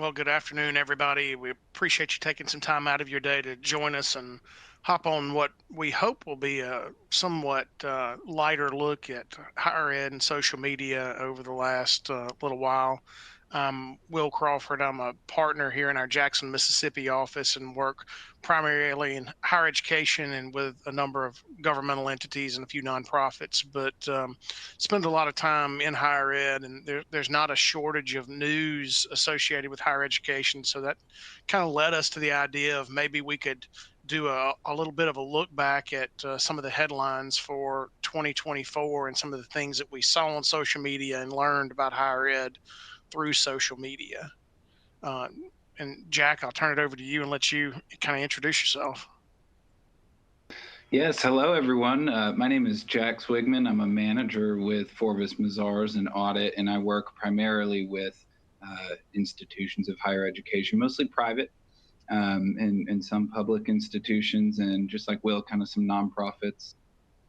Well, good afternoon, everybody. We appreciate you taking some time out of your day to join us and hop on what we hope will be a somewhat lighter look at higher ed and social media over the last little while. I'm Will Crawford. I'm a partner here in our Jackson, Mississippi office and work primarily in higher education and with a number of governmental entities and a few nonprofits, but spend a lot of time in higher ed, and there's not a shortage of news associated with higher education. So that kind of led us to the idea of maybe we could do a little bit of a look back at some of the headlines for 2024 and some of the things that we saw on social media and learned about higher ed through social media. Uh, and Jack, I'll turn it over to you and let you kind of introduce yourself. Yes, hello everyone. My name is Jack Swigman. I'm a manager with Forvis Mazars and Audit, and I work primarily with institutions of higher education, mostly private, and some public institutions, and just like Will, kind of some nonprofits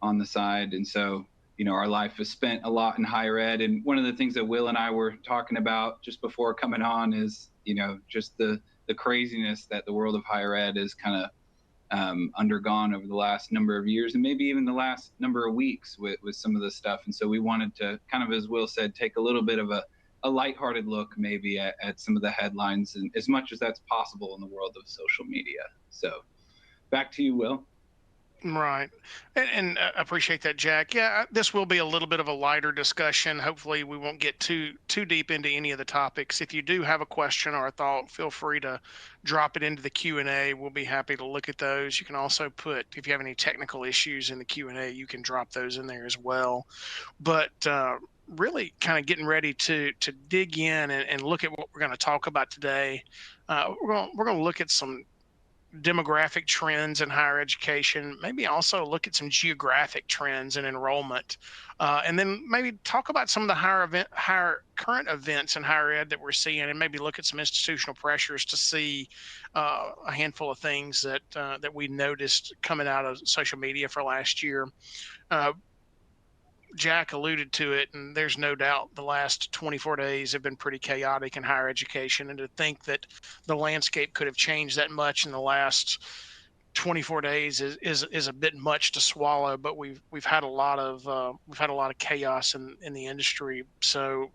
on the side. And so, our life is spent a lot in higher ed. And one of the things that Will and I were talking about just before coming on is, just the craziness that the world of higher ed is kind of undergone over the last number of years and maybe even the last number of weeks with some of the stuff. And so we wanted to kind of, as Will said, take a little bit of a lighthearted look maybe at some of the headlines, and as much as that's possible in the world of social media. So back to you, Will. Right. And appreciate that, Jack. Yeah, this will be a little bit of a lighter discussion. Hopefully, we won't get too deep into any of the topics. If you do have a question or a thought, feel free to drop it into the Q&A. We'll be happy to look at those. You can also put, if you have any technical issues in the Q&A, you can drop those in there as well. But really kind of getting ready to dig in and look at what we're going to talk about today. We're going to look at some demographic trends in higher education, maybe also look at some geographic trends in enrollment, and then maybe talk about some of the higher current events in higher ed that we're seeing, and maybe look at some institutional pressures to see a handful of things that we noticed coming out of social media for last year. Uh, Jack alluded to it, and there's no doubt the last 24 days have been pretty chaotic in higher education. And to think that the landscape could have changed that much in the last 24 days is a bit much to swallow, but we've had a lot of chaos in the industry. So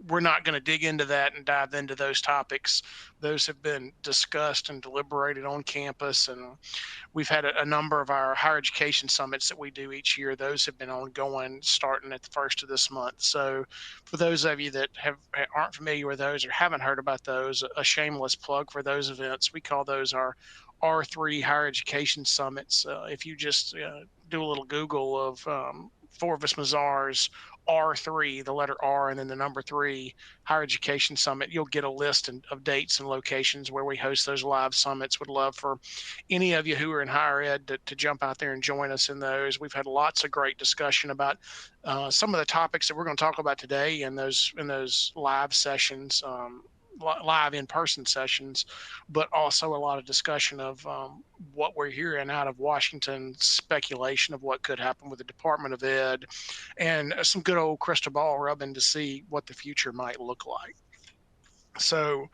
we're not going to dig into that and dive into those topics. Those have been discussed and deliberated on campus, and we've had a number of our higher education summits that we do each year. Those have been ongoing starting at the first of this month. So for those of you that aren't familiar with those or haven't heard about those, a shameless plug for those events. We call those our R3 higher education summits. If you just do a little Google of Forvis Mazars R3, the letter R and then the number three, higher education summit, you'll get a list of dates and locations where we host those live summits. Would love for any of you who are in higher ed to jump out there and join us in those. We've had lots of great discussion about some of the topics that we're going to talk about today in those live sessions. Live in-person sessions, but also a lot of discussion of what we're hearing out of Washington, speculation of what could happen with the Department of Ed, and some good old crystal ball rubbing to see what the future might look like. So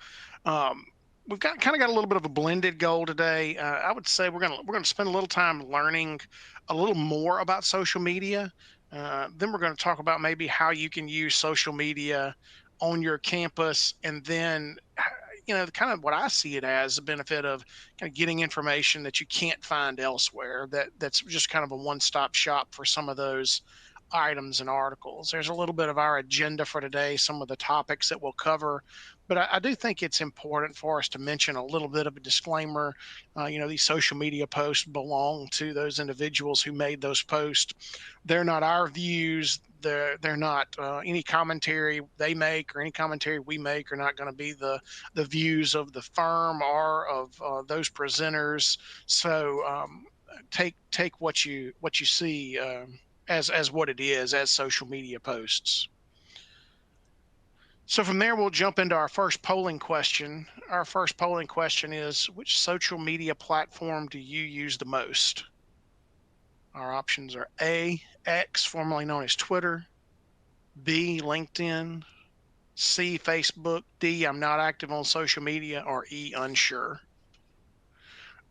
we've got kind of got a little bit of a blended goal today. I would say we're gonna spend a little time learning a little more about social media. Then we're going to talk about maybe how you can use social media on your campus, and then kind of what I see it as a benefit of kind of getting information that you can't find elsewhere. That's just kind of a one-stop shop for some of those items and articles. There's a little bit of our agenda for today, some of the topics that we'll cover, but I do think it's important for us to mention a little bit of a disclaimer. These social media posts belong to those individuals who made those posts. They're not our views. They're not any commentary they make or any commentary we make are not going to be the views of the firm or of those presenters. So take what you see. As what it is, as social media posts. So from there, we'll jump into our first polling question. Our first polling question is, which social media platform do you use the most? Our options are A, X, formerly known as Twitter, B, LinkedIn, C, Facebook, D, I'm not active on social media, or E, unsure.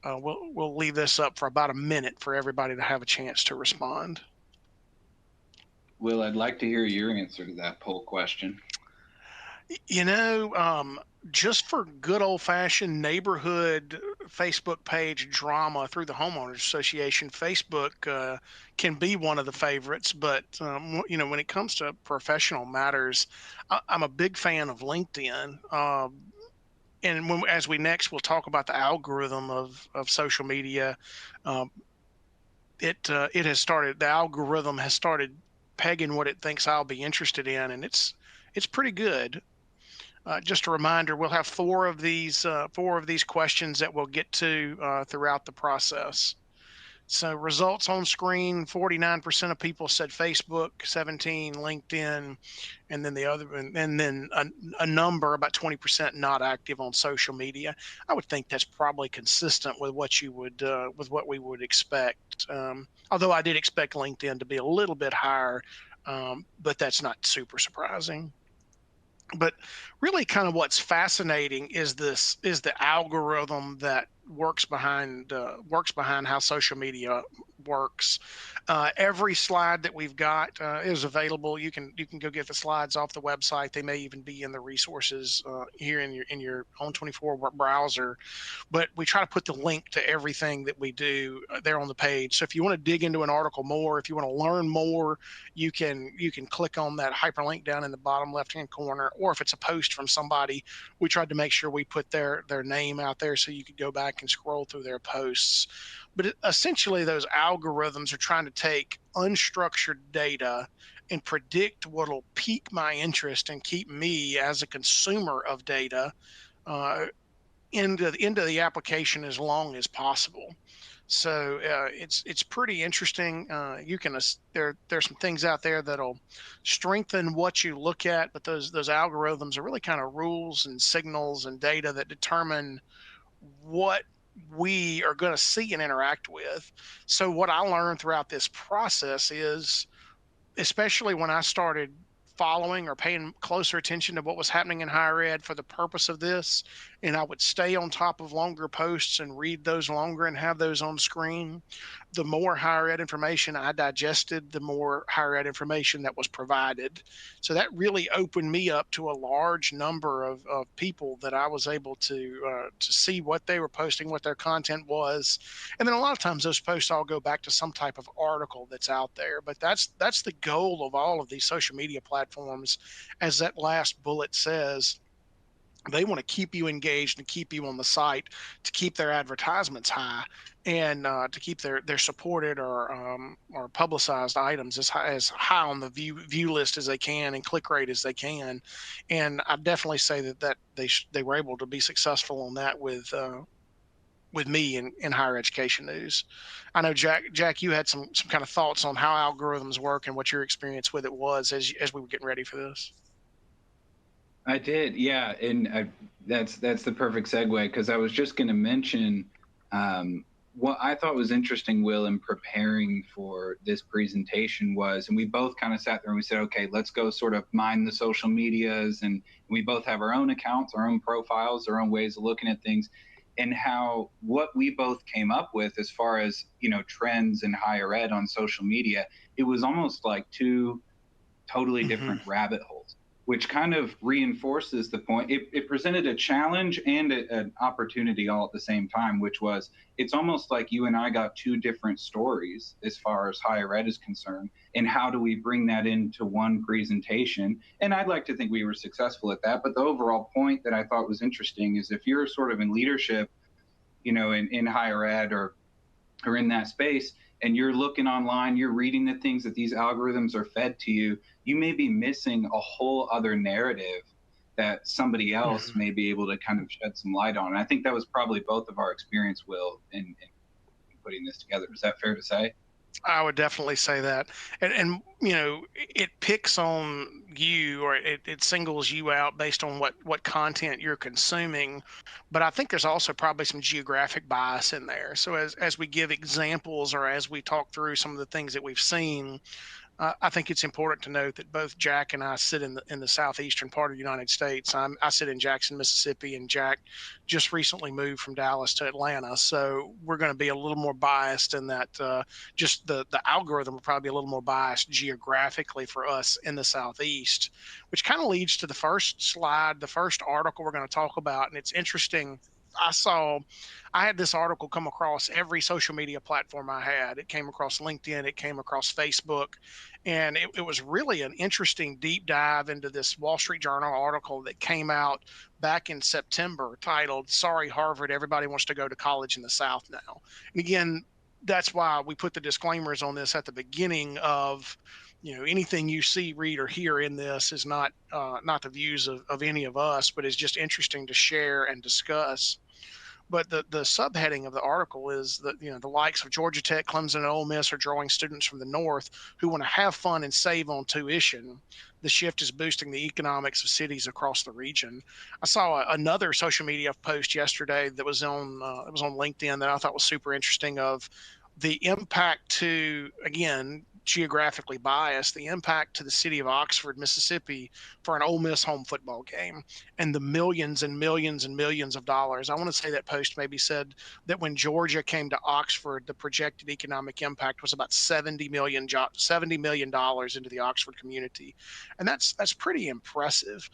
We'll leave this up for about a minute for everybody to have a chance to respond. Will, I'd like to hear your answer to that poll question. You know, just for good old fashioned neighborhood Facebook page drama through the homeowners association, Facebook can be one of the favorites. But when it comes to professional matters, I'm a big fan of LinkedIn. And as we next, we'll talk about the algorithm of social media. Um, it has started. The algorithm has started pegging what it thinks I'll be interested in, and it's pretty good. Just a reminder, we'll have four of these questions that we'll get to throughout the process. So results on screen: 49% of people said Facebook, 17 LinkedIn, and then the other, and then a number about 20% not active on social media. I would think that's probably consistent with what we would expect. Although I did expect LinkedIn to be a little bit higher, but that's not super surprising. But really, kind of what's fascinating is the algorithm that works behind how social media works. Every slide that we've got is available. You can go get the slides off the website. They may even be in the resources here in your own 24 browser, but we try to put the link to everything that we do there on the page. So if you want to dig into an article more, if you want to learn more, you can click on that hyperlink down in the bottom left hand corner. Or if it's a post from somebody, we tried to make sure we put their name out there so you could go back and scroll through their posts. But essentially, those algorithms are trying to take unstructured data and predict what'll pique my interest and keep me as a consumer of data uh, into the application as long as possible. So it's pretty interesting. You can there's some things out there that'll strengthen what you look at, but those algorithms are really kind of rules and signals and data that determine what we are going to see and interact with. So what I learned throughout this process is, especially when I started following or paying closer attention to what was happening in higher ed for the purpose of this, and I would stay on top of longer posts and read those longer and have those on screen. The more higher ed information I digested, the more higher ed information that was provided. So that really opened me up to a large number of people that I was able to see what they were posting, what their content was, and then a lot of times those posts all go back to some type of article that's out there. But that's the goal of all of these social media platforms. As that last bullet says, they want to keep you engaged and keep you on the site to keep their advertisements high, and to keep their supported or publicized items as high on the view list as they can and click rate as they can. And I definitely say that they were able to be successful on that with me in higher education news. I know Jack, you had some kind of thoughts on how algorithms work and what your experience with it was as we were getting ready for this. I did, yeah, and that's the perfect segue because I was just going to mention what I thought was interesting, Will, in preparing for this presentation was, and we both kind of sat there and we said, okay, let's go sort of mine the social medias, and we both have our own accounts, our own profiles, our own ways of looking at things, and how what we both came up with as far as trends in higher ed on social media, it was almost like two totally Hmm. different rabbit holes, which kind of reinforces the point. It presented a challenge and an opportunity all at the same time, which was it's almost like you and I got two different stories as far as higher ed is concerned. And how do we bring that into one presentation? And I'd like to think we were successful at that. But the overall point that I thought was interesting is if you're sort of in leadership, in higher ed or in that space and you're looking online, you're reading the things that these algorithms are fed to you, you may be missing a whole other narrative that somebody else Hmm. may be able to kind of shed some light on. And I think that was probably both of our experience, Will, in putting this together. Is that fair to say? I would definitely say that, and it picks on you, or it singles you out based on what content you're consuming. But I think there's also probably some geographic bias in there. So as we give examples or as we talk through some of the things that we've seen, I think it's important to note that both Jack and I sit in the southeastern part of the United States. I sit in Jackson, Mississippi, and Jack just recently moved from Dallas to Atlanta. So we're going to be a little more biased in that just the algorithm will probably be a little more biased geographically for us in the southeast, which kind of leads to the first slide, the first article we're going to talk about, and it's interesting. I saw I had this article come across every social media platform I had. It came across LinkedIn, it came across Facebook, and it was really an interesting deep dive into this Wall Street Journal article that came out back in September titled, Sorry, Harvard, Everybody Wants to Go to College in the South Now. And again, that's why we put the disclaimers on this at the beginning of, anything you see, read, or hear in this is not the views of any of us, but is just interesting to share and discuss. But the subheading of the article is that the likes of Georgia Tech, Clemson, and Ole Miss are drawing students from the North who want to have fun and save on tuition. The shift is boosting the economics of cities across the region. I saw another social media post yesterday that was on LinkedIn that I thought was super interesting of the impact to, again, geographically biased, the impact to the city of Oxford, Mississippi, for an Ole Miss home football game, and the millions and millions and millions of dollars. I want to say that post maybe said that when Georgia came to Oxford, the projected economic impact was about $70 million into the Oxford community, and that's pretty impressive.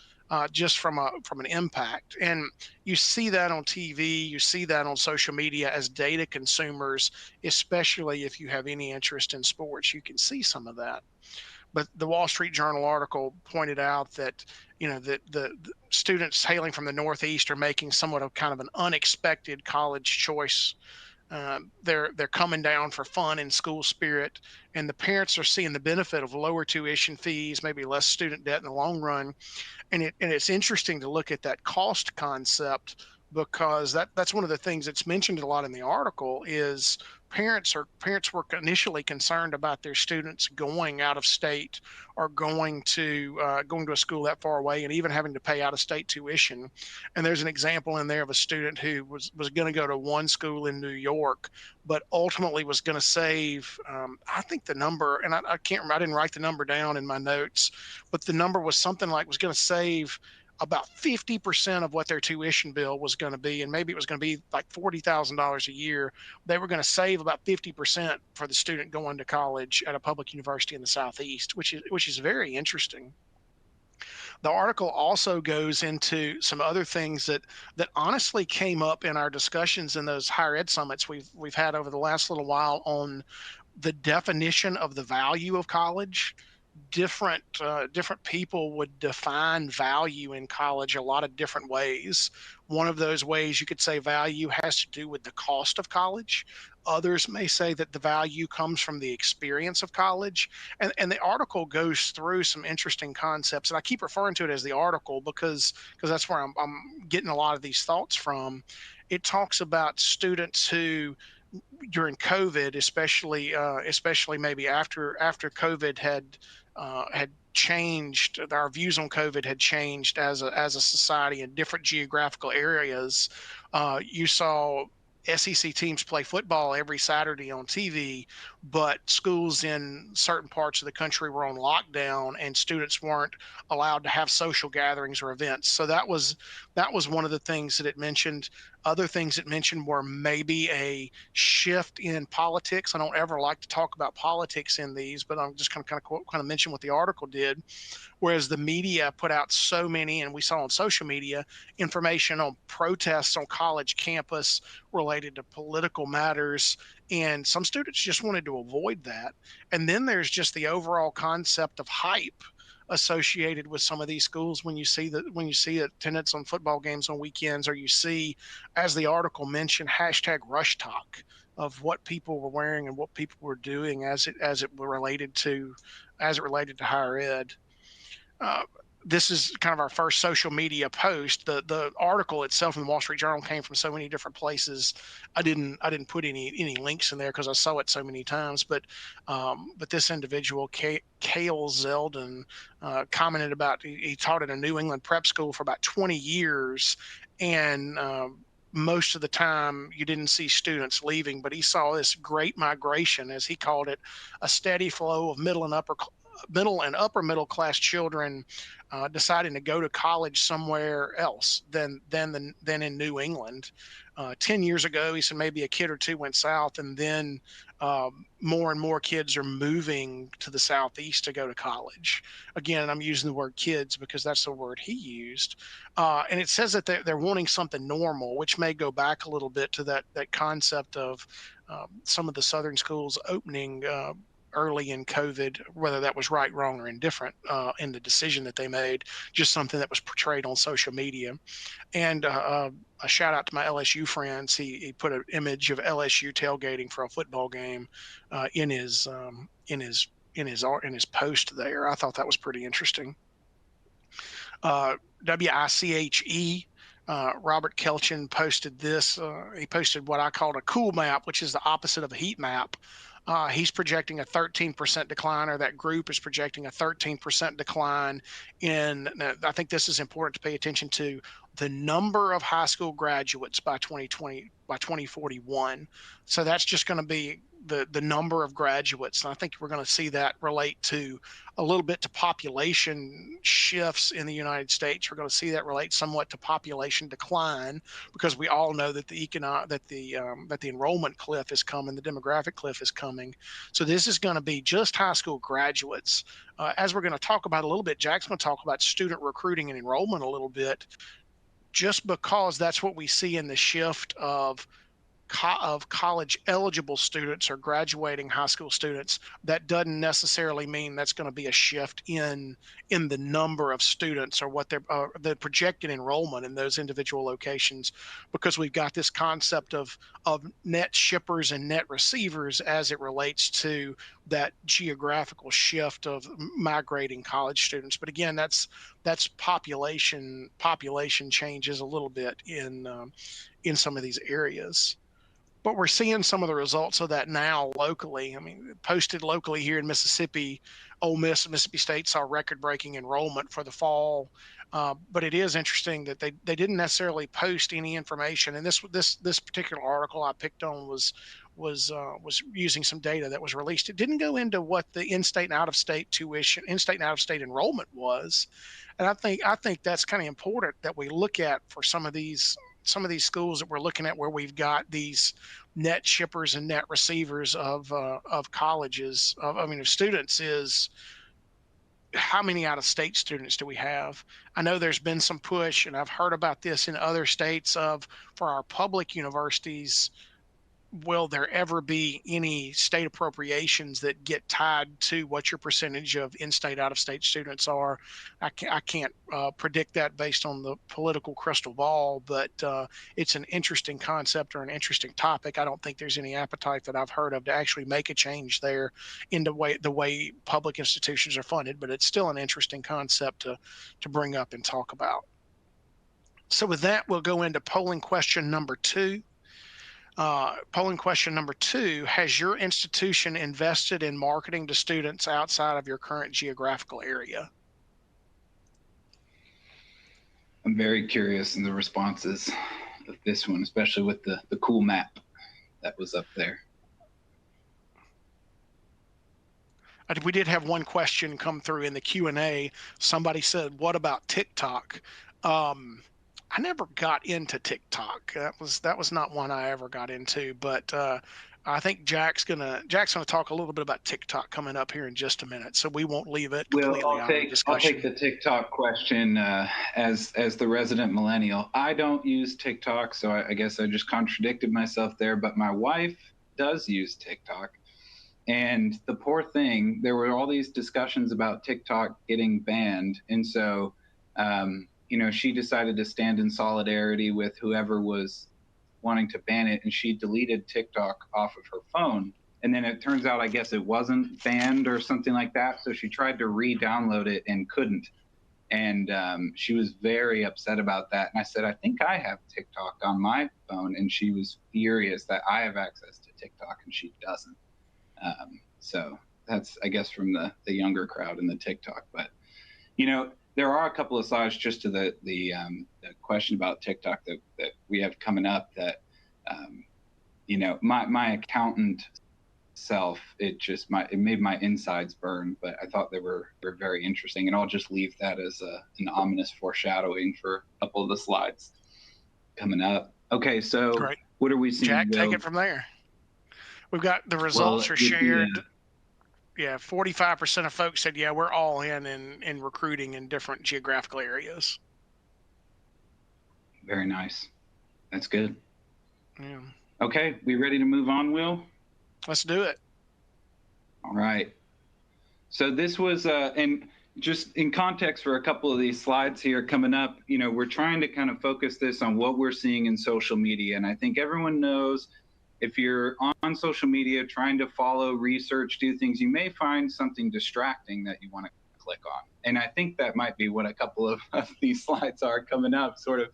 Just from an impact, and you see that on TV, you see that on social media as data consumers, especially if you have any interest in sports, you can see some of that. But the Wall Street Journal article pointed out that that the students hailing from the Northeast are making somewhat of kind of an unexpected college choice. They're coming down for fun and school spirit, and the parents are seeing the benefit of lower tuition fees, maybe less student debt in the long run. And it's interesting to look at that cost concept, because that's one of the things that's mentioned a lot in the article is parents were initially concerned about their students going out of state, or going to a school that far away, and even having to pay out of state tuition. And there's an example in there of a student who was going to go to one school in New York, but ultimately was going to save, I think the number, and I can't remember, I didn't write the number down in my notes, but the number was something like, was going to save about 50% of what their tuition bill was going to be. And maybe it was going to be like $40,000 a year. They were going to save about 50% for the student going to college at a public university in the Southeast, which is very interesting. The article also goes into some other things that honestly came up in our discussions in those higher ed summits we've had over the last little while on the definition of the value of college. Different people would define value in college a lot of different ways. One of those ways you could say value has to do with the cost of college. Others may say that the value comes from the experience of college. And the article goes through some interesting concepts. And I keep referring to it as the article because that's where I'm getting a lot of these thoughts from. It talks about students who during COVID, especially maybe after COVID had changed, our views on COVID had changed as a society in different geographical areas. You saw SEC teams play football every Saturday on TV, but schools in certain parts of the country were on lockdown, and students weren't allowed to have social gatherings or events. So that was one of the things that it mentioned. Other things it mentioned were maybe a shift in politics. I don't ever like to talk about politics in these, but I'm just going to kind of mention what the article did. Whereas the media put out so many, and we saw on social media, information on protests on college campus related to political matters, and some students just wanted to avoid that. And then there's just the overall concept of hype associated with some of these schools when you see attendance on football games on weekends, or you see, as the article mentioned, hashtag rush talk of what people were wearing and what people were doing as it related to higher ed. uh, this is kind of our first social media post. The article itself in the Wall Street Journal came from so many different places. I didn't put any links in there because I saw it so many times. But this individual, Cale Zeldin, commented about he taught at a New England prep school for about 20 years, and most of the time you didn't see students leaving, but he saw this great migration, as he called it, a steady flow of middle and middle and upper middle class children deciding to go to college somewhere else than in New England. 10 years ago, he said maybe a kid or two went south, and then more and more kids are moving to the southeast to go to college. Again, I'm using the word kids because that's the word he used. And it says that they're wanting something normal, which may go back a little bit to that concept of some of the southern schools opening early in COVID, whether that was right, wrong, or indifferent in the decision that they made, just something that was portrayed on social media. And a shout out to my LSU friends. He put an image of LSU tailgating for a football game in his post there. I thought that was pretty interesting. WICHE. Robert Kelchin posted this. He posted what I called a cool map, which is the opposite of a heat map. He's projecting a 13% decline, or that group is projecting a 13% decline in. I think this is important to pay attention to the number of high school graduates by 2020, by 2041. So that's just going to be the number of graduates. And I think we're going to see that relate to a little bit to population shifts in the United States. We're going to see that relate somewhat to population decline, because we all know that the enrollment cliff is coming, the demographic cliff is coming. So this is going to be just high school graduates. As we're going to talk about a little bit, Jack's going to talk about student recruiting and enrollment a little bit, just because that's what we see in the shift of college eligible students or graduating high school students. That doesn't necessarily mean that's going to be a shift in the number of students or what the projected enrollment in those individual locations, because we've got this concept of net shippers and net receivers as it relates to that geographical shift of migrating college students. But again, that's population changes a little bit in some of these areas. But we're seeing some of the results of that now locally. I mean, posted locally here in Mississippi, Ole Miss and Mississippi State saw record-breaking enrollment for the fall. But it is interesting that they didn't necessarily post any information. And this particular article I picked on was using some data that was released. It didn't go into what the in-state and out-of-state tuition, in-state and out-of-state enrollment was. And I think that's kind of important that we look at for some of these schools that we're looking at, where we've got these net shippers and net receivers of colleges, of students, is how many out of state students do we have? I know there's been some push, and I've heard about this in other states, of for our public universities, will there ever be any state appropriations that get tied to what your percentage of in-state, out-of-state students are? I can't predict that based on the political crystal ball, but it's an interesting concept or an interesting topic. I don't think there's any appetite that I've heard of to actually make a change there in the way public institutions are funded, but it's still an interesting concept to bring up and talk about. So with that, we'll go into polling question number 2. Polling question number 2, has your institution invested in marketing to students outside of your current geographical area? I'm very curious in the responses of this one, especially with the cool map that was up there. We did have one question come through in the Q&A. Somebody said, what about TikTok? I never got into TikTok. That was not one I ever got into, but I think Jack's gonna talk a little bit about TikTok coming up here in just a minute, so we won't leave it completely out of the discussion. I'll take the TikTok question as the resident millennial. I don't use TikTok, so I guess I just contradicted myself there. But my wife does use TikTok, and the poor thing, there were all these discussions about TikTok getting banned, and so she decided to stand in solidarity with whoever was wanting to ban it, and she deleted TikTok off of her phone. And then it turns out, I guess it wasn't banned or something like that. So she tried to re-download it and couldn't. And she was very upset about that. And I said, I think I have TikTok on my phone. And she was furious that I have access to TikTok and she doesn't. So that's, I guess, from the younger crowd in the TikTok. But, there are a couple of sides just to the question about TikTok that we have coming up that, my accountant itself, it made my insides burn. But I thought they were very interesting, and I'll just leave that as an ominous foreshadowing for a couple of the slides coming up. Okay, so Great. what are we seeing, Jack, take Will? it from there. We've got the results Well, are with the shared. Yeah, 45% of folks said, yeah, we're all in recruiting in different geographical areas. very nice. That's good. Yeah. Okay, we ready to move on, Will? Let's do it. All right. So this was, and just in context for a couple of these slides here coming up, we're trying to kind of focus this on what we're seeing in social media. And I think everyone knows if you're on social media trying to follow research, do things, you may find something distracting that you want to click on. And I think that might be what a couple of these slides are coming up, sort of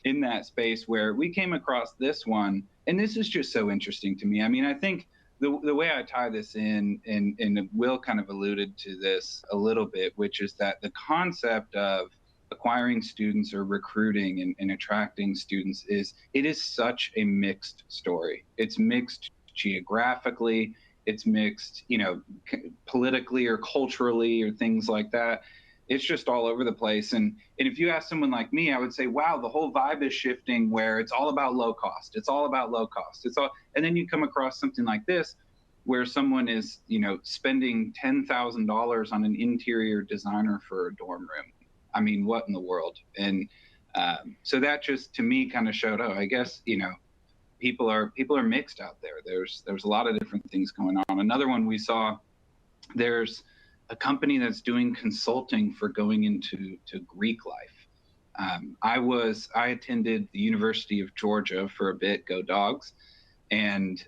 in that space where we came across this one. And this is just so interesting to me. I mean, I think the way I tie this in, and Will kind of alluded to this a little bit, which is that the concept of acquiring students or recruiting and attracting students it is such a mixed story. It's mixed geographically, it's mixed, politically or culturally or things like that. It's just all over the place. And if you ask someone like me, I would say, wow, the whole vibe is shifting where it's all about low cost. It's all about low cost. And then you come across something like this, where someone is, spending $10,000 on an interior designer for a dorm room. I mean, what in the world? And so that just, to me, kind of showed, I guess, people are mixed out there. There's a lot of different things going on. Another one we saw, there's a company that's doing consulting for going into Greek life. I attended the University of Georgia for a bit, go Dogs, and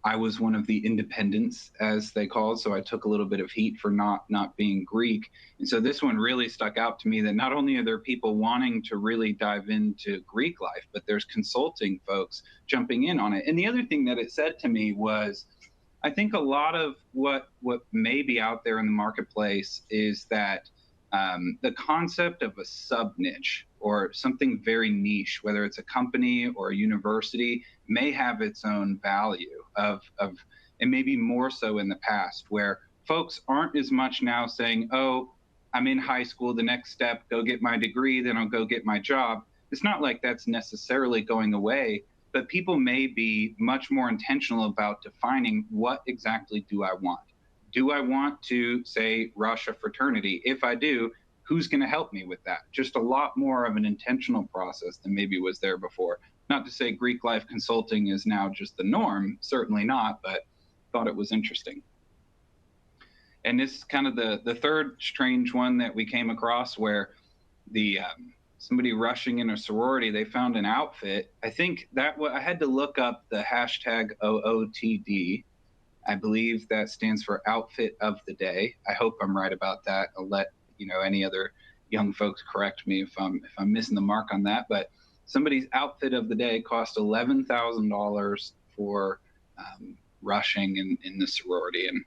I was one of the independents, as they called, so I took a little bit of heat for not being Greek. And so this one really stuck out to me, that not only are there people wanting to really dive into Greek life, but there's consulting folks jumping in on it. And the other thing that it said to me was, I think a lot of what may be out there in the marketplace is that the concept of a sub niche or something very niche, whether it's a company or a university, may have its own value and maybe more so in the past, where folks aren't as much now saying, oh, I'm in high school, the next step, go get my degree, then I'll go get my job. It's not like that's necessarily going away, but people may be much more intentional about defining, what exactly do I want? Do I want to, say, rush a fraternity? If I do, who's going to help me with that? Just a lot more of an intentional process than maybe was there before. Not to say Greek life consulting is now just the norm, certainly not, but thought it was interesting. And this is kind of the third strange one that we came across, where the somebody rushing in a sorority, they found an outfit. I think that I had to look up the hashtag OOTD. I believe that stands for outfit of the day. I hope I'm right about that. I'll let any other young folks correct me if I'm missing the mark on that. But somebody's outfit of the day cost $11,000 for rushing in the sorority, and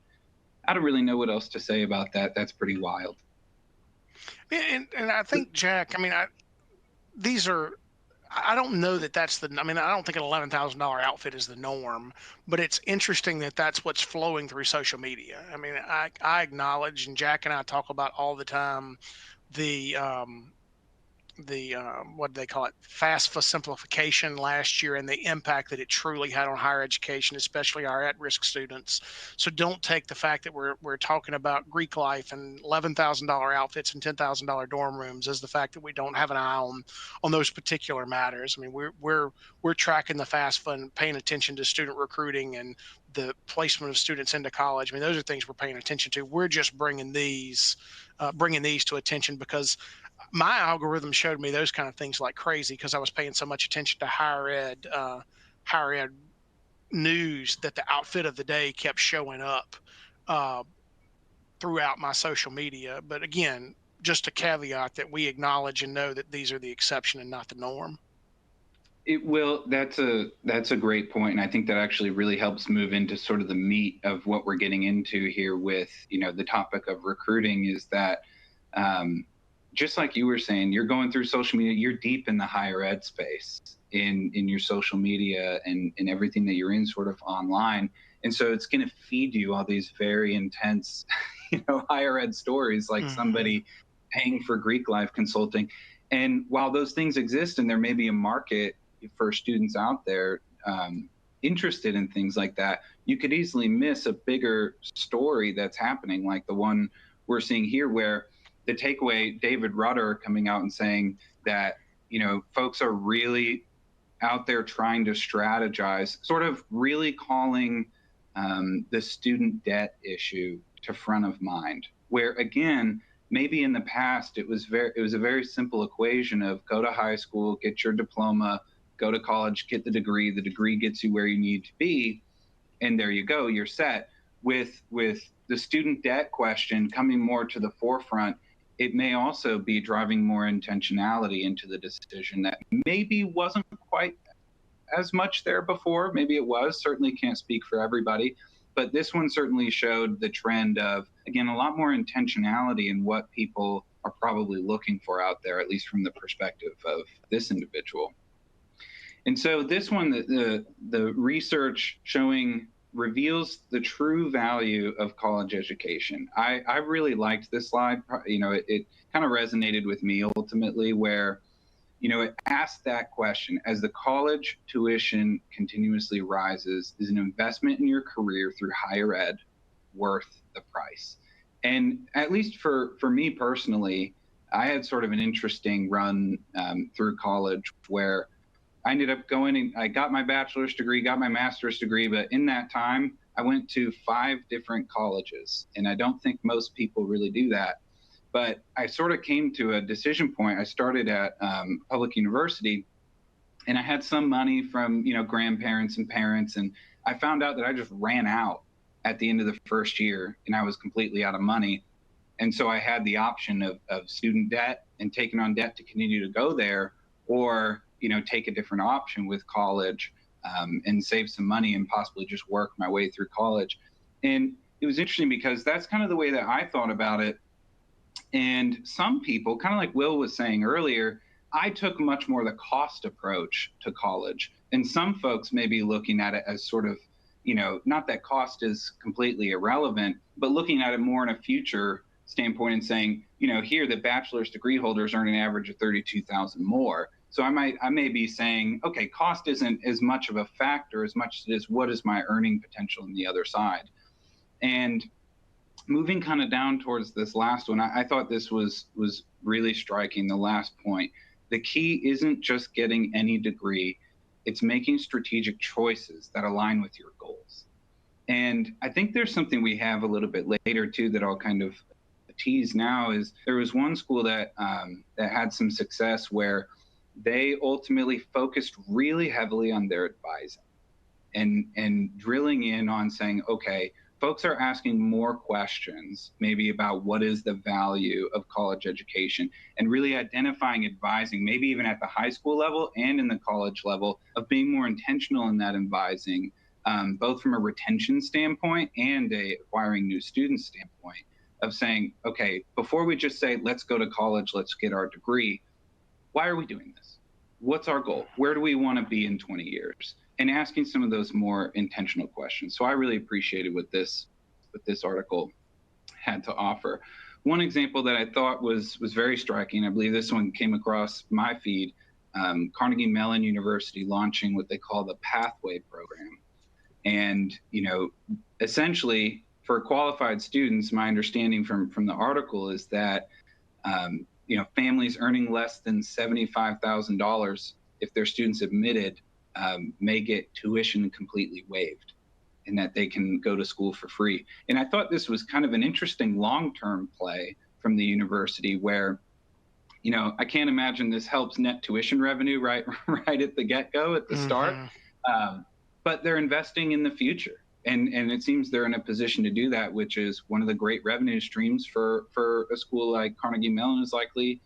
I don't really know what else to say about that. That's pretty wild. And I think, Jack, I mean, these are, I don't know that that's I mean, I don't think an $11,000 outfit is the norm, but it's interesting that that's what's flowing through social media. I mean, I acknowledge, and Jack and I talk about all the time, the what do they call it, FAFSA simplification last year, and the impact that it truly had on higher education, especially our at-risk students. So don't take the fact that we're talking about Greek life and $11,000 outfits and $10,000 dorm rooms as the fact that we don't have an eye on those particular matters. I mean, we're tracking the FAFSA and paying attention to student recruiting and the placement of students into college. I mean, those are things we're paying attention to. We're just bringing these to attention because my algorithm showed me those kind of things like crazy, because I was paying so much attention to higher ed news, that the outfit of the day kept showing up uh, throughout my social media. But again, just a caveat that we acknowledge and know that these are the exception and not the norm. It will. That's a great point, and I think that actually really helps move into sort of the meat of what we're getting into here with the topic of recruiting. Is that just like you were saying, you're going through social media, you're deep in the higher ed space, in your social media and everything that you're in sort of online. And so it's going to feed you all these very intense, higher ed stories, like Hmm. somebody paying for Greek life consulting. And while those things exist and there may be a market for students out there interested in things like that, you could easily miss a bigger story that's happening, like the one we're seeing here, where the takeaway, David Rudder coming out and saying that, folks are really out there trying to strategize, sort of really calling the student debt issue to front of mind. Where again, maybe in the past it was a very simple equation of go to high school, get your diploma, go to college, get the degree. The degree gets you where you need to be, and there you go, you're set. With the student debt question coming more to the forefront, it may also be driving more intentionality into the decision that maybe wasn't quite as much there before. Maybe it was, certainly can't speak for everybody. But this one certainly showed the trend of, again, a lot more intentionality in what people are probably looking for out there, at least from the perspective of this individual. And so this one, the research showing reveals the true value of college education. I really liked this slide. It kind of resonated with me ultimately, where it asked that question: as the college tuition continuously rises, is an investment in your career through higher ed worth the price? And at least for me personally, I had sort of an interesting run through college where I ended up going and I got my bachelor's degree, got my master's degree, but in that time, I went to 5 different colleges. And I don't think most people really do that. But I sort of came to a decision point. I started at public university, and I had some money from grandparents and parents, and I found out that I just ran out at the end of the first year, and I was completely out of money. And so I had the option of student debt and taking on debt to continue to go there, or take a different option with college and save some money and possibly just work my way through college. And it was interesting because that's kind of the way that I thought about it. And some people, kind of like Will was saying earlier, I took much more the cost approach to college. And some folks may be looking at it as sort of, not that cost is completely irrelevant, but looking at it more in a future standpoint and saying, here the bachelor's degree holders earn an average of 32,000 more. So I may be saying, okay, cost isn't as much of a factor as much as it is what is my earning potential on the other side. And moving kind of down towards this last one, I thought this was really striking. The last point, the key isn't just getting any degree; it's making strategic choices that align with your goals. And I think there's something we have a little bit later too that I'll kind of tease now. Is there was one school that had some success where they ultimately focused really heavily on their advising and drilling in on saying, okay, folks are asking more questions, maybe about what is the value of college education, and really identifying advising, maybe even at the high school level and in the college level, of being more intentional in that advising, both from a retention standpoint and a acquiring new students standpoint, of saying, okay, before we just say, let's go to college, let's get our degree, why are we doing this? What's our goal? Where do we want to be in 20 years? And asking some of those more intentional questions. So I really appreciated what this article had to offer. One example that I thought was very striking, I believe this one came across my feed, Carnegie Mellon University launching what they call the Pathway Program. And, essentially for qualified students, my understanding from the article is that families earning less than $75,000, if their students admitted, may get tuition completely waived, and that they can go to school for free. And I thought this was kind of an interesting long-term play from the university where, I can't imagine this helps net tuition revenue right at the get-go, at the start. Hmm. But they're investing in the future. And it seems they're in a position to do that, which is one of the great revenue streams for a school like Carnegie Mellon is likely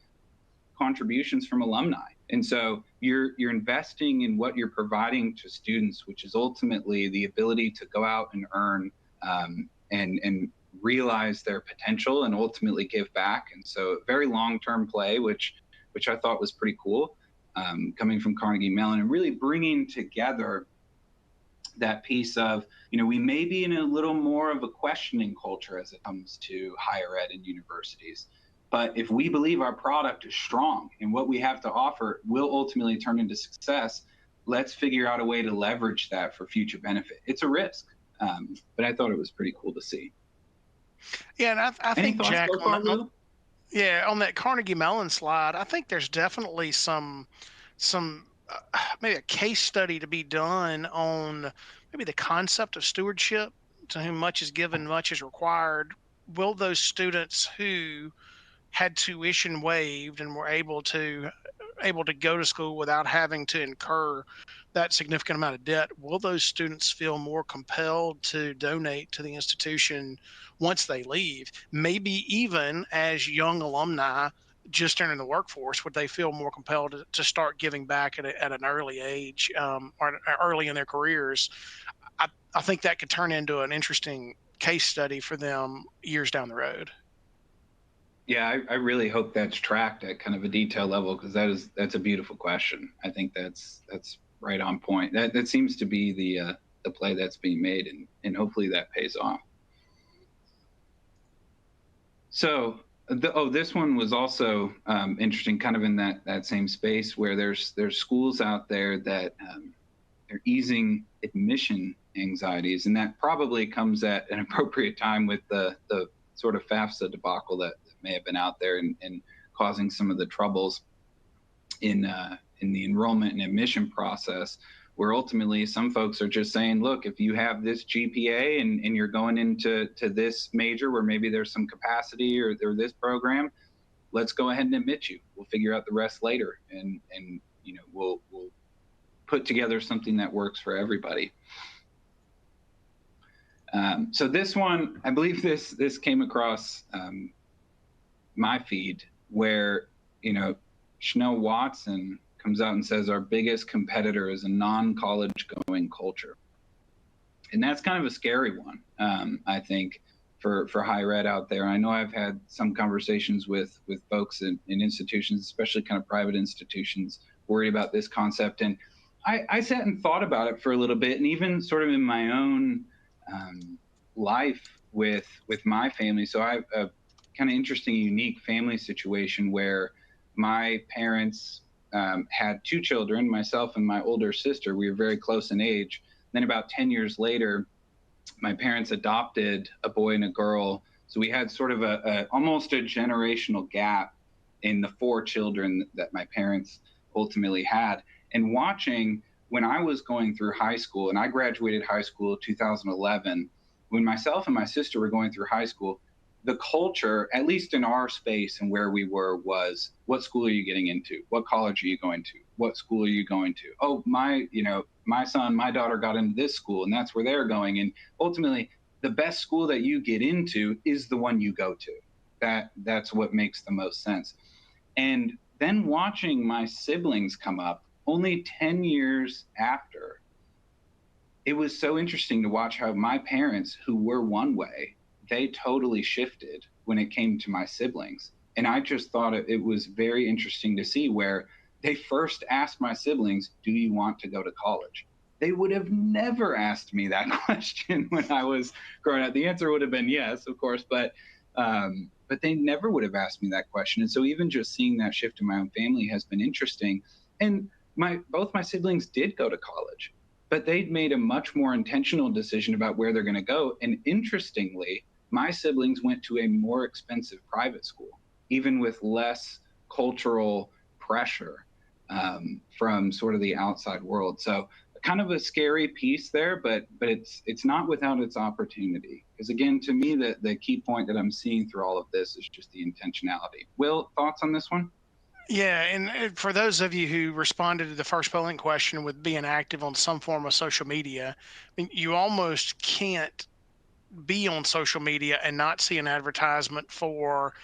contributions from alumni. And so you're investing in what you're providing to students, which is ultimately the ability to go out and earn and realize their potential and ultimately give back. And so very long-term play, which I thought was pretty cool. coming from Carnegie Mellon, and really bringing together that piece of, we may be in a little more of a questioning culture as it comes to higher ed and universities. But if we believe our product is strong and what we have to offer will ultimately turn into success, let's figure out a way to leverage that for future benefit. It's a risk, but I thought it was pretty cool to see. Yeah, and I Any think thoughts Jack so far, Will? yeah, on that Carnegie Mellon slide, I think there's definitely some maybe a case study to be done on maybe the concept of stewardship. To whom much is given, much is required. Will those students who had tuition waived and were able to go to school without having to incur that significant amount of debt, will those students feel more compelled to donate to the institution once they leave? Maybe even as young alumni just entering the workforce, would they feel more compelled to start giving back at an early age, or early in their careers? I think that could turn into an interesting case study for them years down the road. Yeah, I really hope that's tracked at kind of a detail level, because that's a beautiful question. I think that's right on point. That seems to be the play that's being made, and hopefully that pays off. So this one was also interesting, kind of in that same space, where there's schools out there that they're easing admission anxieties, and that probably comes at an appropriate time with the sort of FAFSA debacle that may have been out there, and causing some of the troubles in the enrollment and admission process, where ultimately some folks are just saying, look, if you have this GPA and you're going into this major where maybe there's some capacity, or this program, let's go ahead and admit you. We'll figure out the rest later, and we'll put together something that works for everybody. So this one, I believe this came across my feed, where Chanel Watson comes out and says our biggest competitor is a non-college going culture, and that's kind of a scary one, I think, for higher ed out there. I know I've had some conversations with folks in institutions, especially kind of private institutions, worried about this concept. And I sat and thought about it for a little bit, and even sort of in my own life with my family. So I have a kind of interesting, unique family situation where my parents had two children, myself and my older sister. We were very close in age. Then about 10 years later, my parents adopted a boy and a girl. So we had sort of almost a generational gap in the four children that my parents ultimately had. And watching, when I was going through high school, and I graduated high school in 2011, when myself and my sister were going through high school, the culture, at least in our space and where we were, was, what school are you getting into? What college are you going to? What school are you going to? Oh, my son, my daughter got into this school, and that's where they're going. And ultimately, the best school that you get into is the one you go to. That's what makes the most sense. And then watching my siblings come up only 10 years after, it was so interesting to watch how my parents, who were one way, they totally shifted when it came to my siblings. And I just thought it was very interesting to see where they first asked my siblings, do you want to go to college? They would have never asked me that question when I was growing up. The answer would have been yes, of course, but they never would have asked me that question. And so even just seeing that shift in my own family has been interesting. And both my siblings did go to college, but they'd made a much more intentional decision about where they're going to go. And interestingly, my siblings went to a more expensive private school, even with less cultural pressure from sort of the outside world. So kind of a scary piece there, but it's not without its opportunity. Because again, to me, the key point that I'm seeing through all of this is just the intentionality. Will, thoughts on this one? Yeah, and for those of you who responded to the first polling question with being active on some form of social media, I mean, you almost can't be on social media and not see an advertisement for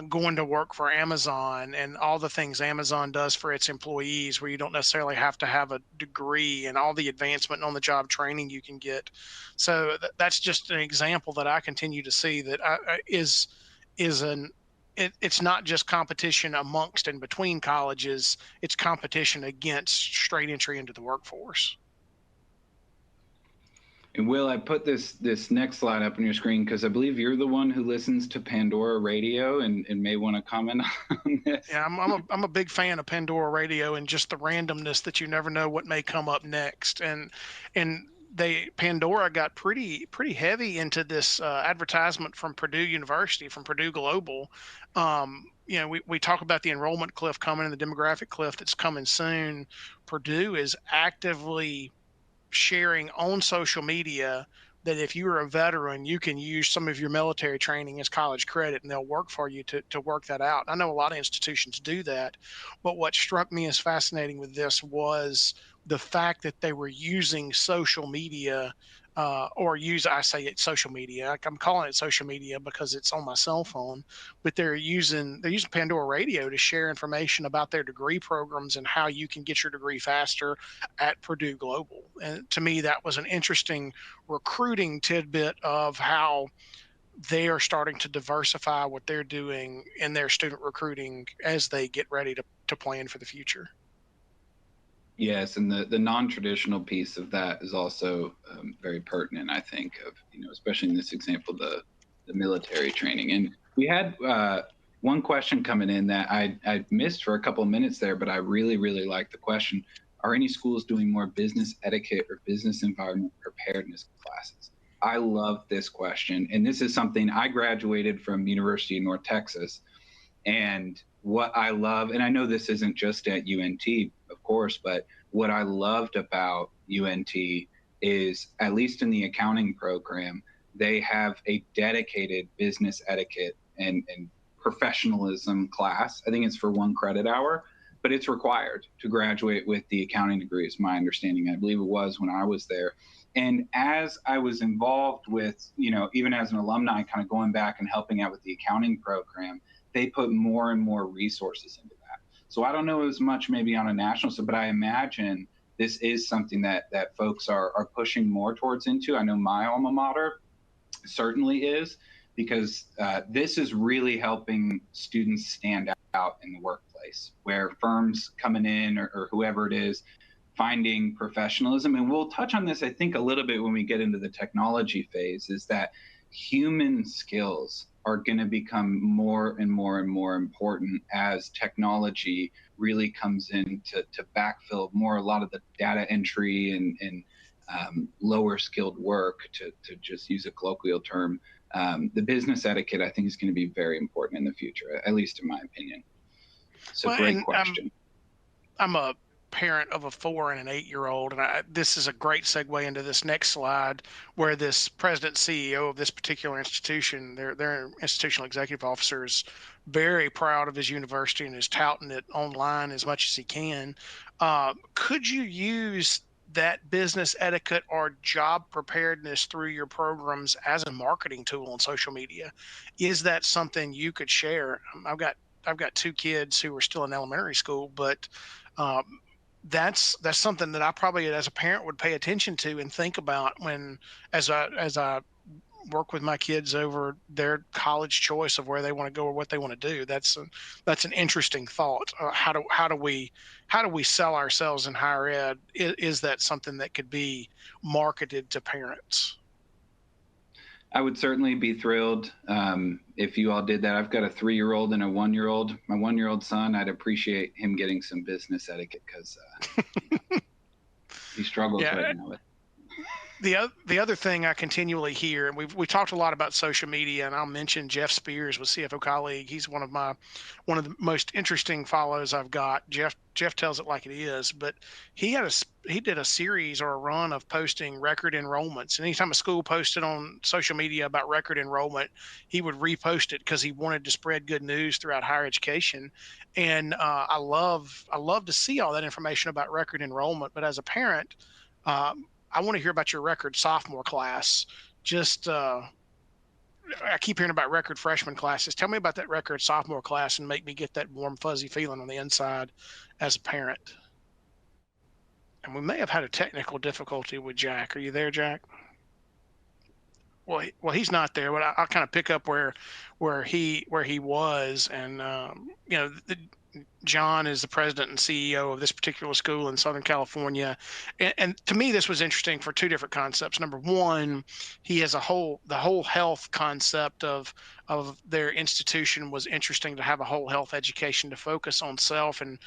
going to work for Amazon and all the things Amazon does for its employees, where you don't necessarily have to have a degree and all the advancement and on the job training you can get. So that's just an example that I continue to see that is an it's not just competition amongst and between colleges, it's competition against straight entry into the workforce. And Will, I put this next slide up on your screen because I believe you're the one who listens to Pandora Radio and may want to comment on this. Yeah, I'm a big fan of Pandora Radio and just the randomness that you never know what may come up next. And they Pandora got pretty heavy into this advertisement from Purdue University, from Purdue Global. We talk about the enrollment cliff coming and the demographic cliff that's coming soon. Purdue is actively sharing on social media that if you're a veteran, you can use some of your military training as college credit and they'll work for you to work that out. I know a lot of institutions do that, but what struck me as fascinating with this was the fact that they were using social media, I say it's social media. I'm calling it social media because it's on my cell phone, but they're using Pandora Radio to share information about their degree programs and how you can get your degree faster at Purdue Global. And to me, that was an interesting recruiting tidbit of how they are starting to diversify what they're doing in their student recruiting as they get ready to plan for the future. Yes, and the non-traditional piece of that is also very pertinent, I think, of especially in this example, the military training. And we had one question coming in that I missed for a couple of minutes there, but I really like the question. Are any schools doing more business etiquette or business environment preparedness classes? I love this question, and this is something I graduated from University of North Texas. And what I love, and I know this isn't just at UNT, of course, but what I loved about UNT is, at least in the accounting program, they have a dedicated business etiquette and professionalism class. I think it's for 1 credit hour, but it's required to graduate with the accounting degree, is my understanding. I believe it was when I was there. And as I was involved with, even as an alumni, kind of going back and helping out with the accounting program, they put more and more resources into that. So I don't know as much maybe on a national side, but I imagine this is something that folks are pushing more towards into. I know my alma mater certainly is, because this is really helping students stand out in the workplace, where firms coming in or whoever it is, finding professionalism. And we'll touch on this, I think, a little bit when we get into the technology phase, is that human skills are going to become more and more and more important as technology really comes in to backfill a lot of the data entry and lower skilled work, to just use a colloquial term. The business etiquette, I think, is going to be very important in the future, at least in my opinion. So Well, great and question. I'm a parent of a 4 and an 8-year-old, and this is a great segue into this next slide, where this president CEO of this particular institution, their institutional executive officer, is very proud of his university and is touting it online as much as he can. Could you use that business etiquette or job preparedness through your programs as a marketing tool on social media? Is that something you could share? I've got 2 kids who are still in elementary school, but um, that's something that I probably, as a parent, would pay attention to and think about when, as I work with my kids over their college choice of where they want to go or what they want to do. That's an interesting thought. How do we sell ourselves in higher ed? Is that something that could be marketed to parents? I would certainly be thrilled if you all did that. I've got a 3-year-old and a 1-year-old. My 1-year-old son, I'd appreciate him getting some business etiquette, because he struggles right Yeah, now with. the other thing I continually hear, and we talked a lot about social media, and I'll mention Jeff Spears with CFO Colleague. He's one of the most interesting follows I've got. Jeff tells it like it is, but he did a series or a run of posting record enrollments. And anytime a school posted on social media about record enrollment, he would repost it because he wanted to spread good news throughout higher education. And I love to see all that information about record enrollment. But as a parent, I want to hear about your record sophomore class. Just I keep hearing about record freshman classes. Tell me about that record sophomore class and make me get that warm fuzzy feeling on the inside as a parent. And we may have had a technical difficulty with Jack. Are you there, Jack? He's not there, but I'll kind of pick up where he was, and John is the president and CEO of this particular school in Southern California. And to me, this was interesting for two different concepts. Number one, he has the whole health concept of their institution was interesting, to have a whole health education to focus on self and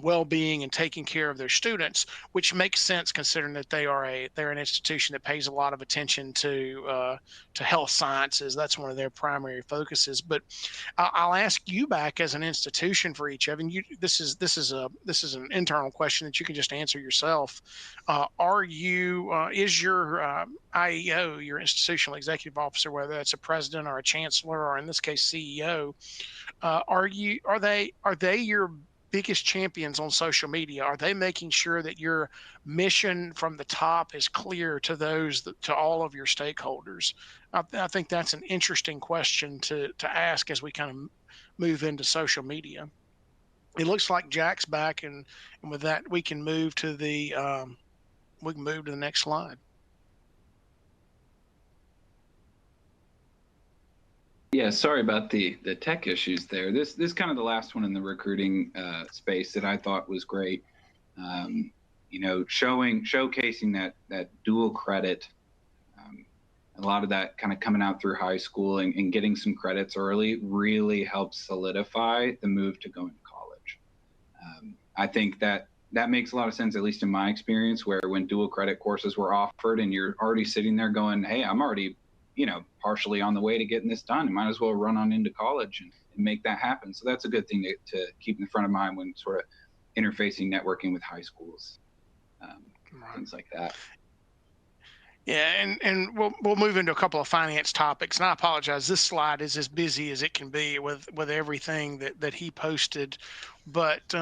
well-being and taking care of their students, which makes sense considering that they're an institution that pays a lot of attention to health sciences. That's one of their primary focuses. But I'll ask you back as an institution for each of, and you. This is an internal question that you can just answer yourself. Are you is your IEO, your institutional executive officer, whether that's a president or a chancellor or in this case CEO, are they your biggest champions on social media? Are they making sure that your mission from the top is clear to to all of your stakeholders? I think that's an interesting question to ask as we kind of move into social media. It looks like Jack's back, and with that, we can move to the next slide. Yeah, sorry about the tech issues there. This is kind of the last one in the recruiting space that I thought was great. Um, showcasing that dual credit, um, a lot of that kind of coming out through high school and getting some credits early really helps solidify the move to going to college. I think that makes a lot of sense, at least in my experience, where when dual credit courses were offered and you're already sitting there going, hey, I'm already, partially on the way to getting this done. I might as well run on into college and make that happen. So that's a good thing to keep in the front of mind when sort of interfacing networking with high schools, Right. things like that. Yeah, and we'll move into a couple of finance topics. And I apologize, this slide is as busy as it can be with everything that he posted. But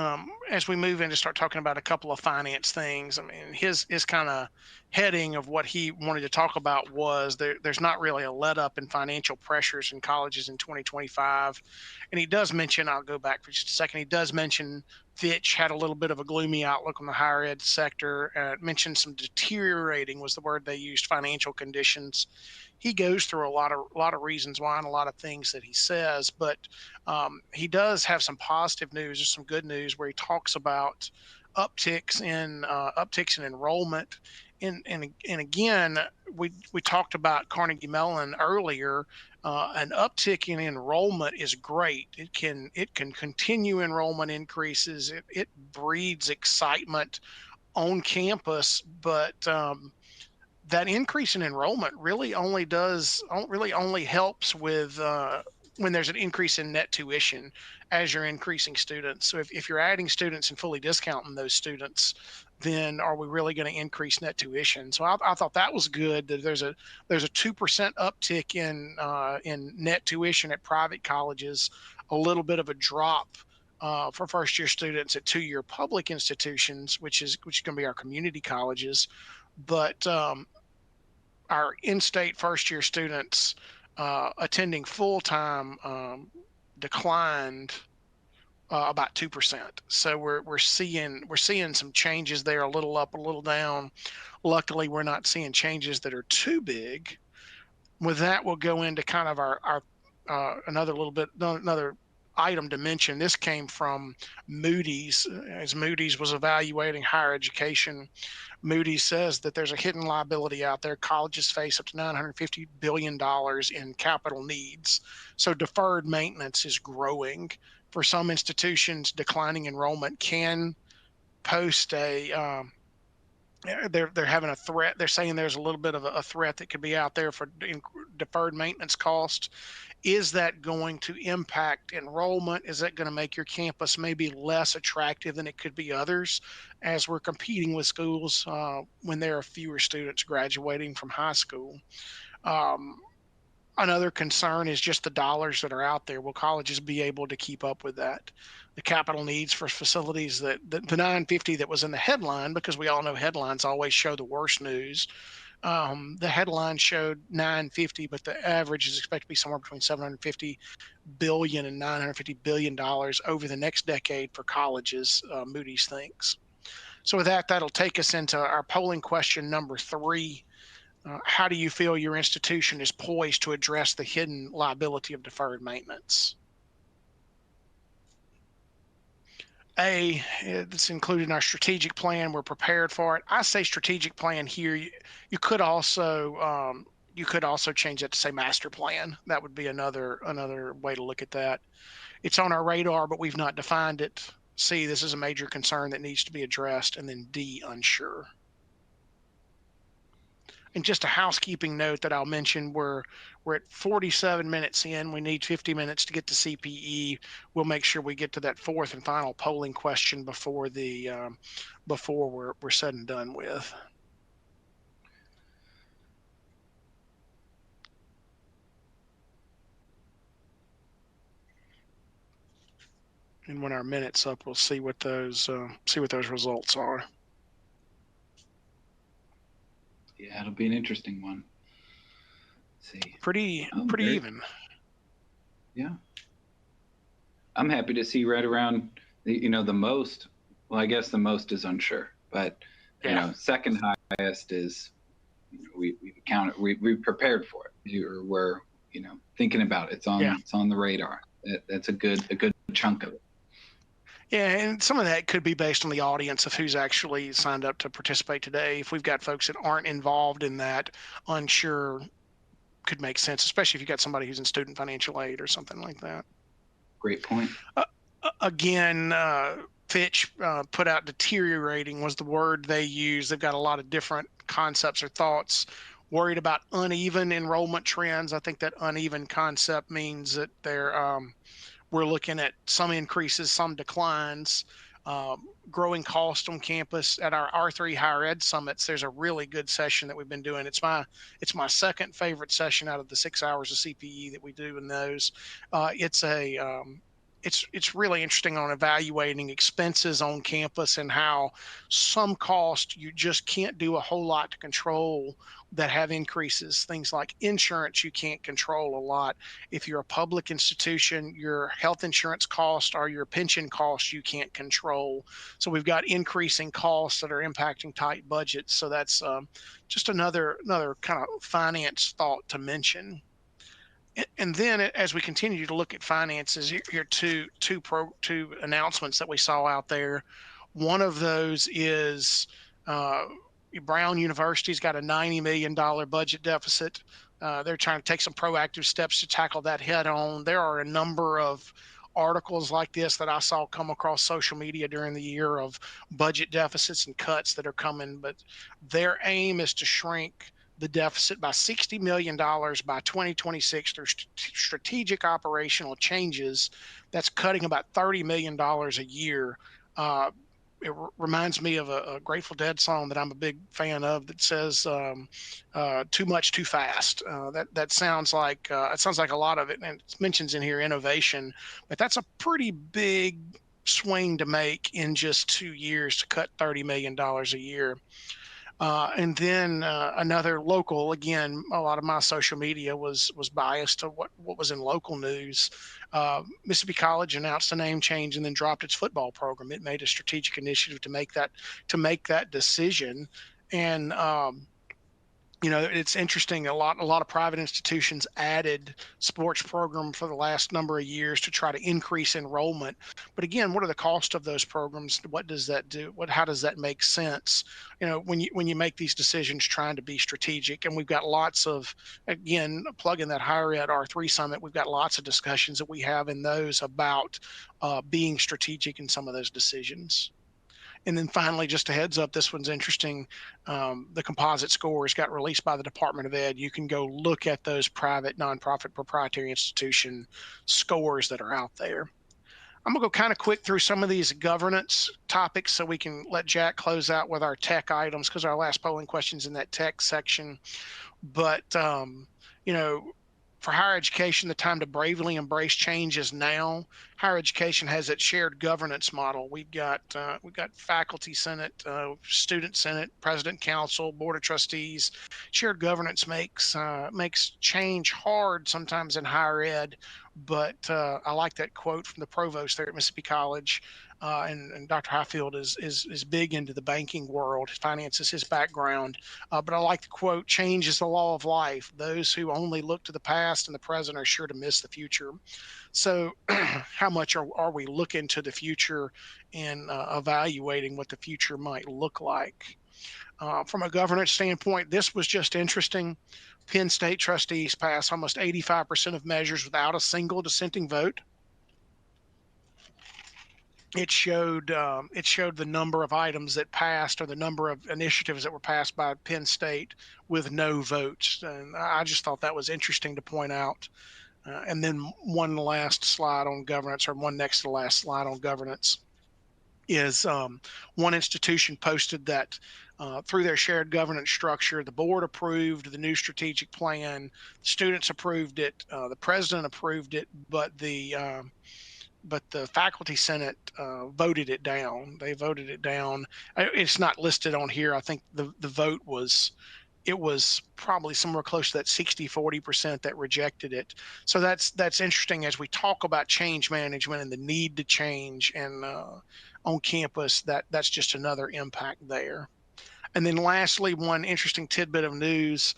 as we move in to start talking about a couple of finance things, I mean, his kind of heading of what he wanted to talk about was there's not really a let up in financial pressures in colleges in 2025. And he does mention, I'll go back for just a second. He does mention Fitch had a little bit of a gloomy outlook on the higher ed sector. Mentioned some deteriorating was the word they used, financial conditions. He goes through a lot of reasons why and a lot of things that he says, but he does have some positive news or some good news where he talks about upticks in enrollment. And again, we talked about Carnegie Mellon earlier. An uptick in enrollment is great. It can continue enrollment increases. It breeds excitement on campus, but that increase in enrollment really only helps with when there's an increase in net tuition as you're increasing students. So if you're adding students and fully discounting those students, then are we really going to increase net tuition? So I thought that was good. That there's a 2% uptick in net tuition at private colleges, a little bit of a drop for first year students at 2 year public institutions, which is going to be our community colleges. But our in-state first-year students attending full-time declined about 2%. So we're seeing some changes there, a little up, a little down. Luckily, we're not seeing changes that are too big. With that, we'll go into kind of our another item to mention. This came from Moody's, as Moody's was evaluating higher education. Moody's says that there's a hidden liability out there. Colleges face up to $950 billion in capital needs. So deferred maintenance is growing. For some institutions, declining enrollment can post they're having a threat. They're saying there's a little bit of a threat that could be out there for deferred maintenance cost. Is that going to impact enrollment? Is that going to make your campus maybe less attractive than it could be others as we're competing with schools when there are fewer students graduating from high school? Um, Another concern is just the dollars that are out there. Will colleges be able to keep up with that? The capital needs for facilities the 950 that was in the headline, because we all know headlines always show the worst news. The headline showed 950, but the average is expected to be somewhere between 750 billion and 950 billion dollars over the next decade for colleges. Moody's thinks. So with that, that'll take us into our polling question number 3. How do you feel your institution is poised to address the hidden liability of deferred maintenance? It's included in our strategic plan. We're prepared for it. I say strategic plan here. You could also change that to say master plan. That would be another way to look at that. It's on our radar, but we've not defined it. C, this is a major concern that needs to be addressed, and then D, unsure. And just a housekeeping note that I'll mention, we're at 47 minutes in. We need 50 minutes to get to CPE. We'll make sure we get to that fourth and final polling question before we're said and done with. And when our minute's up, we'll see what those results are. Yeah, it'll be an interesting one. Let's see. Pretty even. Yeah. I'm happy to see right around the most. Well, I guess the most is unsure, but second highest is we prepared for it. We're thinking about it. It's on the radar. That's a good chunk of it. Yeah, and some of that could be based on the audience of who's actually signed up to participate today. If we've got folks that aren't involved in that, unsure could make sense, especially if you've got somebody who's in student financial aid or something like that. Great point. Again, Fitch put out deteriorating was the word they use. They've got a lot of different concepts or thoughts. Worried about uneven enrollment trends. I think that uneven concept means that we're looking at some increases, some declines. Growing cost on campus at our R3 higher ed summits. There's a really good session that we've been doing. It's my second favorite session out of the 6 hours of CPE that we do in those. It's really interesting on evaluating expenses on campus and how some cost you just can't do a whole lot to control that have increases. Things like insurance you can't control a lot. If you're a public institution, your health insurance cost or your pension costs you can't control. So we've got increasing costs that are impacting tight budgets. So that's just another kind of finance thought to mention. And then as we continue to look at finances, here are two announcements that we saw out there. One of those is Brown University's got a $90 million budget deficit. They're trying to take some proactive steps to tackle that head on. There are a number of articles like this that I saw come across social media during the year of budget deficits and cuts that are coming, but their aim is to shrink the deficit by $60 million by 2026 through strategic operational changes. That's cutting about $30 million a year. It reminds me of a Grateful Dead song that I'm a big fan of that says "Too much, too fast." That sounds like a lot of it, and it mentions in here innovation, but that's a pretty big swing to make in just 2 years to cut $30 million a year. And then another local, again, a lot of my social media was biased to what was in local news. Mississippi College announced a name change and then dropped its football program. It made a strategic initiative to make that decision. And it's interesting. A lot of private institutions added sports program for the last number of years to try to increase enrollment. But again, what are the cost of those programs? What does that do? How does that make sense? When you make these decisions, trying to be strategic, and we've got lots of, again, plugging that higher ed R3 summit. We've got lots of discussions that we have in those about being strategic in some of those decisions. And then finally, just a heads up, this one's interesting. The composite scores got released by the Department of Ed. You can go look at those private, nonprofit, proprietary institution scores that are out there. I'm going to go kind of quick through some of these governance topics so we can let Jack close out with our tech items, because our last polling question's in that tech section. But, for higher education, the time to bravely embrace change is now. Higher education has its shared governance model. We've got faculty senate, student senate, president council, board of trustees. Shared governance makes change hard sometimes in higher ed, but I like that quote from the provost there at Mississippi College. and Dr. Highfield is big into the banking world. Finance is his background. But I like the quote: "Change is the law of life. Those who only look to the past and the present are sure to miss the future." So, how much are we looking to the future and evaluating what the future might look like? From a governance standpoint, this was just interesting. Penn State trustees passed almost 85% of measures without a single dissenting vote. It showed the number of items that passed, or the number of initiatives that were passed by Penn State with no votes, and I just thought that was interesting to point out. And then one last slide on governance, or one next to the last slide on governance, is one institution posted that through their shared governance structure, the board approved the new strategic plan, students approved it, the president approved it, but the faculty senate voted it down. They voted it down. It's not listed on here. I think the vote was, it was probably somewhere close to that 60-40% that rejected it. So that's interesting as we talk about change management and the need to change and on campus. That's just another impact there. And then lastly, one interesting tidbit of news: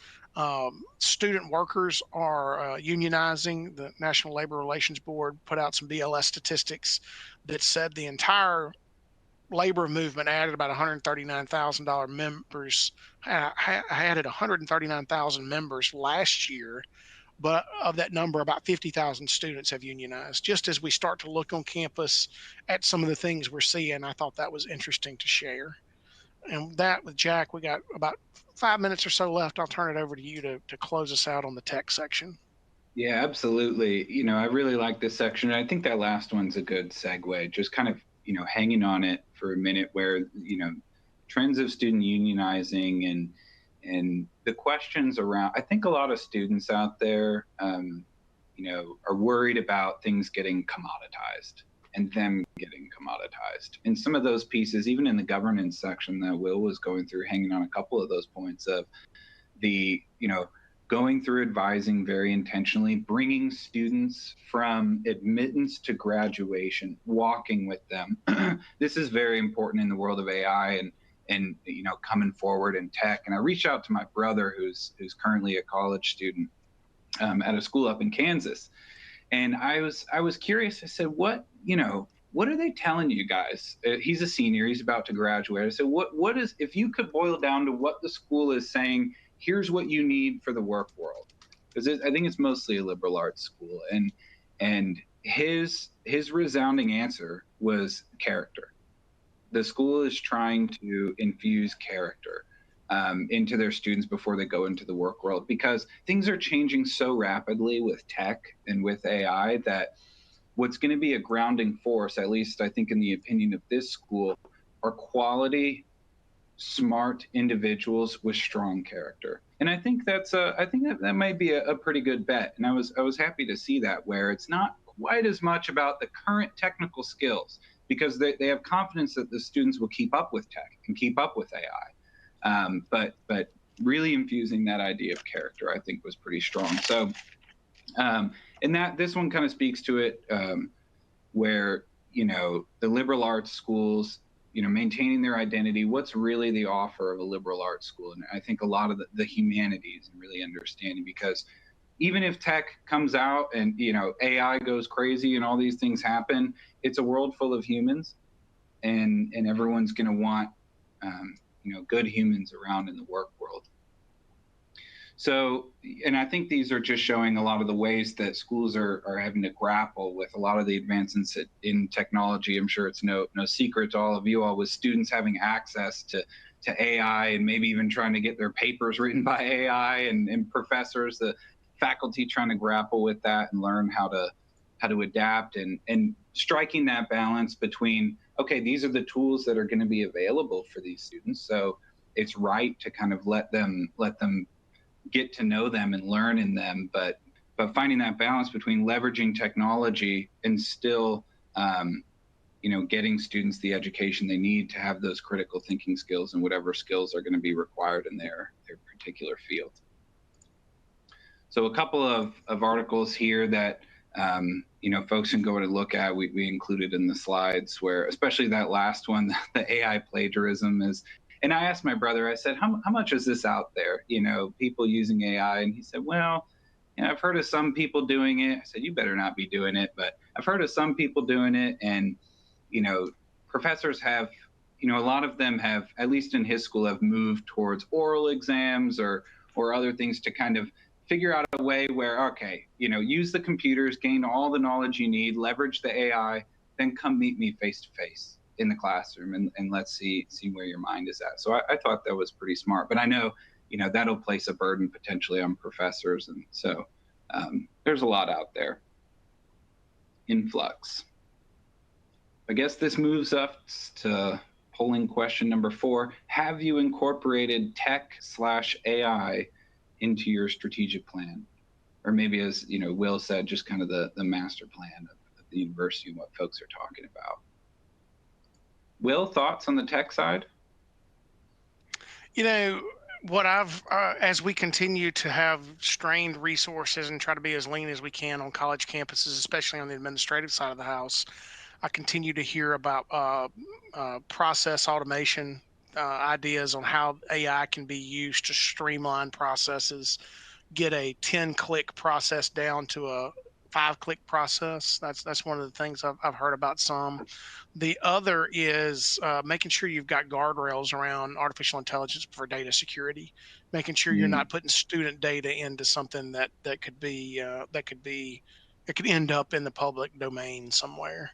student workers are unionizing. The National Labor Relations Board put out some BLS statistics that said the entire labor movement added about $139,000 members, added 139,000 members last year. But of that number, about 50,000 students have unionized. Just as we start to look on campus at some of the things we're seeing, I thought that was interesting to share. And that, with Jack, we got about 5 minutes or so left. I'll turn it over to you to close us out on the tech section. Yeah, absolutely. I really like this section. I think that last one's a good segue, just kind of, hanging on it for a minute, where, trends of student unionizing and the questions around. I think a lot of students out there, are worried about things getting commoditized and them getting commoditized. And some of those pieces, even in the governance section that Will was going through, hanging on a couple of those points of the, going through advising very intentionally, bringing students from admittance to graduation, walking with them. This is very important in the world of AI and coming forward in tech. And I reached out to my brother, who's currently a college student at a school up in Kansas, and I was curious. I said, what are they telling you guys? He's a senior. He's about to graduate. I said, what is, if you could boil down to what the school is saying, here's what you need for the work world, because I think it's mostly a liberal arts school, and his resounding answer was character. The school is trying to infuse character into their students before they go into the work world, because things are changing so rapidly with tech and with AI that what's going to be a grounding force, at least I think in the opinion of this school, are quality, smart individuals with strong character. And I think that might be a pretty good bet. And I was happy to see that, where it's not quite as much about the current technical skills, because they have confidence that the students will keep up with tech and keep up with AI. But really infusing that idea of character, I think, was pretty strong. So, and that this one kind of speaks to it, where the liberal arts schools, maintaining their identity. What's really the offer of a liberal arts school? And I think a lot of the humanities, and really understanding, because even if tech comes out and AI goes crazy and all these things happen, it's a world full of humans, and everyone's going to want good humans around in the work world. So, and I think these are just showing a lot of the ways that schools are having to grapple with a lot of the advancements in technology. I'm sure it's no secret to all of you all, with students having access to AI, and maybe even trying to get their papers written by AI, and professors, the faculty, trying to grapple with that and learn how to adapt, and striking that balance between, okay, these are the tools that are going to be available for these students, so it's right to kind of let them get to know them and learn in them, but finding that balance between leveraging technology and still getting students the education they need to have those critical thinking skills and whatever skills are going to be required in their particular field. So a couple of articles here that folks can go to look at. We included in the slides where, especially that last one, the AI plagiarism is. And I asked my brother, I said, how much is this out there? People using AI, and he said, well, I've heard of some people doing it. I said, you better not be doing it, but I've heard of some people doing it, and you know, professors have, a lot of them have, at least in his school, have moved towards oral exams or other things to kind of figure out a way where, okay, use the computers, gain all the knowledge you need, leverage the AI, then come meet me face to face in the classroom, and let's see where your mind is at. So I thought that was pretty smart, but I know, that'll place a burden potentially on professors, and so there's a lot out there in flux. I guess this moves us to polling question number 4. Have you incorporated tech/AI into your strategic plan? Or maybe, as Will said, just kind of the master plan of the university and what folks are talking about. Will, thoughts on the tech side? You know, what as we continue to have strained resources and try to be as lean as we can on college campuses, especially on the administrative side of the house, I continue to hear about process automation ideas on how AI can be used to streamline processes, get a 10-click process down to a 5-click process. That's one of the things I've heard about some. The other is making sure you've got guardrails around artificial intelligence for data security, making sure you're Mm, not putting student data into something that could be it could end up in the public domain somewhere.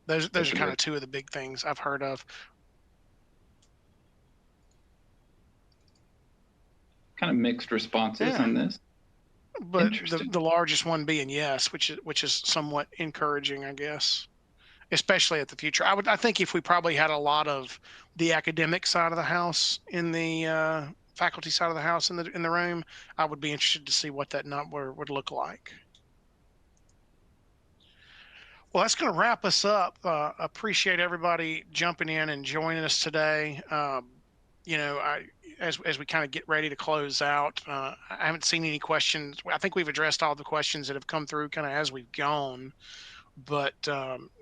Those that's are a kind great, of two of the big things I've heard of. kind of mixed responses Yeah, on this. but the Interesting. the largest one being yes, which is somewhat encouraging, I guess, especially at the future. I think if we probably had a lot of the academic side of the house in the faculty side of the house in the room, I would be interested to see what that number would look like. Well, that's going to wrap us up. Appreciate everybody jumping in and joining us today. I as we kind of get ready to close out, I haven't seen any questions. I think we've addressed all the questions that have come through kind of as we've gone. But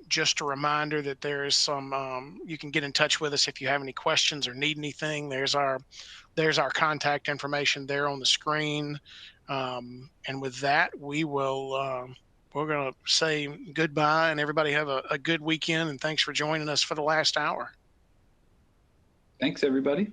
just a reminder that there is some you can get in touch with us if you have any questions or need anything. There's our contact information there on the screen. And with that, we're going to say goodbye, and everybody have a good weekend. And thanks for joining us for the last hour. Thanks, everybody.